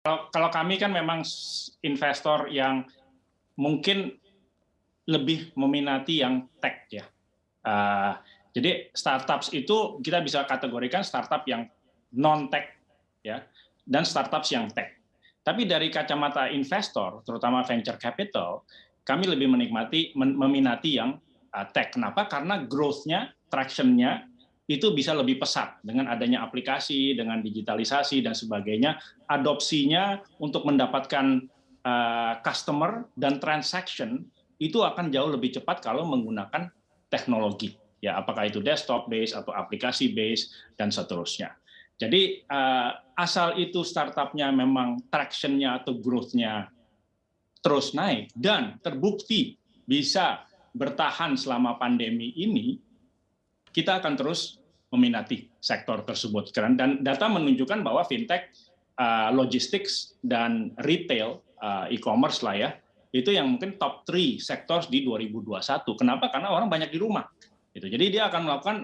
Kalau kami kan memang investor yang mungkin lebih meminati yang tech ya. Jadi startups itu kita bisa kategorikan startup yang non-tech ya, dan startups yang tech. Tapi dari kacamata investor, terutama venture capital, kami lebih meminati yang tech. Kenapa? Karena growth-nya, traction-nya itu bisa lebih pesat dengan adanya aplikasi, dengan digitalisasi dan sebagainya. Adopsinya untuk mendapatkan customer dan transaction itu akan jauh lebih cepat kalau menggunakan teknologi. Ya, apakah itu desktop based atau aplikasi based dan seterusnya. Jadi asal itu startupnya memang traction-nya atau growth-nya terus naik dan terbukti bisa bertahan selama pandemi ini, kita akan terus meminati sektor tersebut. Dan data menunjukkan bahwa fintech, logistics, dan retail, e-commerce lah ya, itu yang mungkin top 3 sektor di 2021. Kenapa? Karena orang banyak di rumah. Jadi dia akan melakukan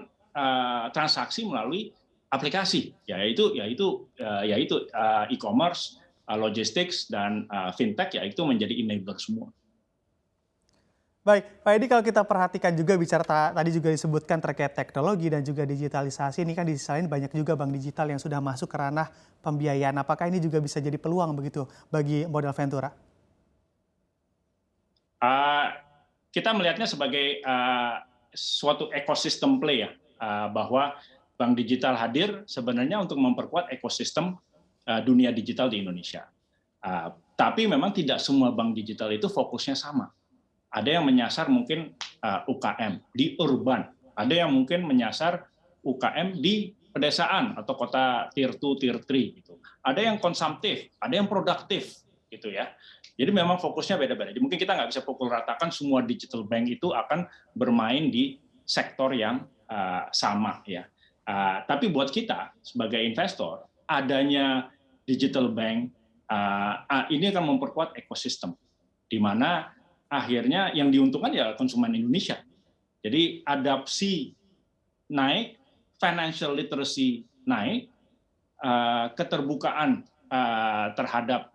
transaksi melalui aplikasi, yaitu e-commerce, logistics, dan fintech, yaitu menjadi enabler semua. Baik, Pak Edi, kalau kita perhatikan juga bicara tadi juga disebutkan terkait teknologi dan juga digitalisasi, ini kan di sisi lain banyak juga bank digital yang sudah masuk ke ranah pembiayaan. Apakah ini juga bisa jadi peluang begitu bagi modal Ventura? Kita melihatnya sebagai suatu ekosistem play ya, bahwa bank digital hadir sebenarnya untuk memperkuat ekosistem dunia digital di Indonesia. Tapi memang tidak semua bank digital itu fokusnya sama. Ada yang menyasar mungkin UKM di urban, ada yang mungkin menyasar UKM di pedesaan atau kota tier 2, tier 3 gitu. Ada yang konsumtif, ada yang produktif gitu ya. Jadi memang fokusnya beda-beda. Mungkin kita nggak bisa pukul ratakan semua digital bank itu akan bermain di sektor yang sama ya. Tapi buat kita sebagai investor, adanya digital bank ini akan memperkuat ekosistem, di mana akhirnya yang diuntungkan ya konsumen Indonesia. Jadi adopsi naik, financial literacy naik, keterbukaan terhadap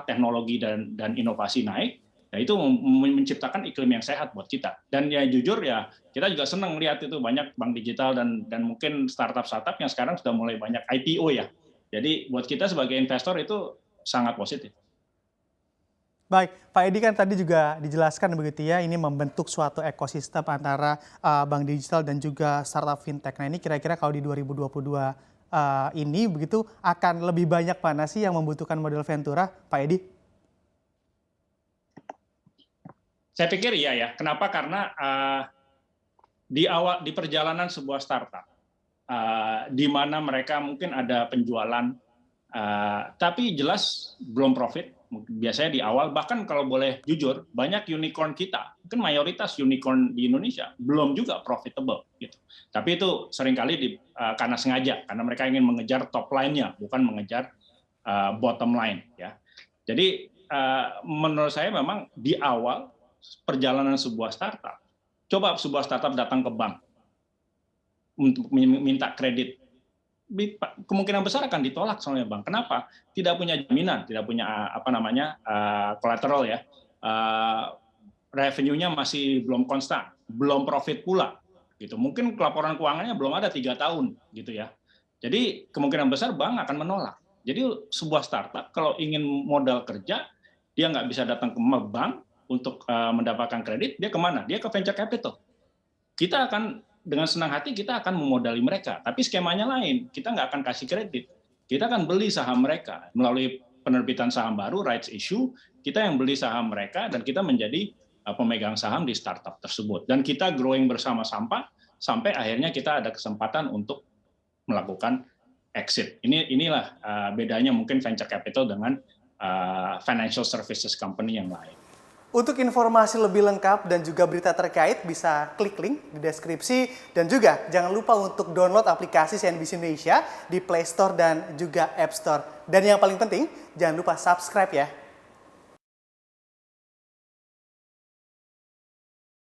teknologi dan inovasi naik, ya itu menciptakan iklim yang sehat buat kita. Dan ya jujur ya kita juga senang melihat itu banyak bank digital dan mungkin startup yang sekarang sudah mulai banyak IPO ya. Jadi buat kita sebagai investor itu sangat positif. Baik, Pak Edi, kan tadi juga dijelaskan begitu ya, ini membentuk suatu ekosistem antara bank digital dan juga startup fintech. Nah ini kira-kira kalau di 2022 ini begitu akan lebih banyak mana sih yang membutuhkan model Ventura, Pak Edi? Saya pikir iya ya. Kenapa? Karena di perjalanan sebuah startup, di mana mereka mungkin ada penjualan, tapi jelas belum profit. Biasanya di awal, bahkan kalau boleh jujur, banyak unicorn kita, mungkin mayoritas unicorn di Indonesia belum juga profitable gitu. Tapi itu seringkali karena sengaja, karena mereka ingin mengejar top line-nya, bukan mengejar bottom line ya. Jadi menurut saya memang di awal perjalanan sebuah startup, coba sebuah startup datang ke bank untuk minta kredit, kemungkinan besar akan ditolak soalnya bank. Kenapa? Tidak punya jaminan, tidak punya collateral ya, revenue-nya masih belum konstan, belum profit pula, gitu. Mungkin laporan keuangannya belum ada 3 tahun, gitu ya. Jadi kemungkinan besar bank akan menolak. Jadi sebuah startup kalau ingin modal kerja, dia nggak bisa datang ke bank untuk mendapatkan kredit, dia kemana? Dia ke venture capital. Kita akan dengan senang hati kita akan memodali mereka, tapi skemanya lain. Kita nggak akan kasih kredit, kita akan beli saham mereka melalui penerbitan saham baru, rights issue. Kita yang beli saham mereka dan kita menjadi pemegang saham di startup tersebut. Dan kita growing bersama-sama sampai akhirnya kita ada kesempatan untuk melakukan exit. Inilah bedanya mungkin venture capital dengan financial services company yang lain. Untuk informasi lebih lengkap dan juga berita terkait bisa klik link di deskripsi, dan juga jangan lupa untuk download aplikasi CNBC Indonesia di Play Store dan juga App Store. Dan yang paling penting, jangan lupa subscribe ya.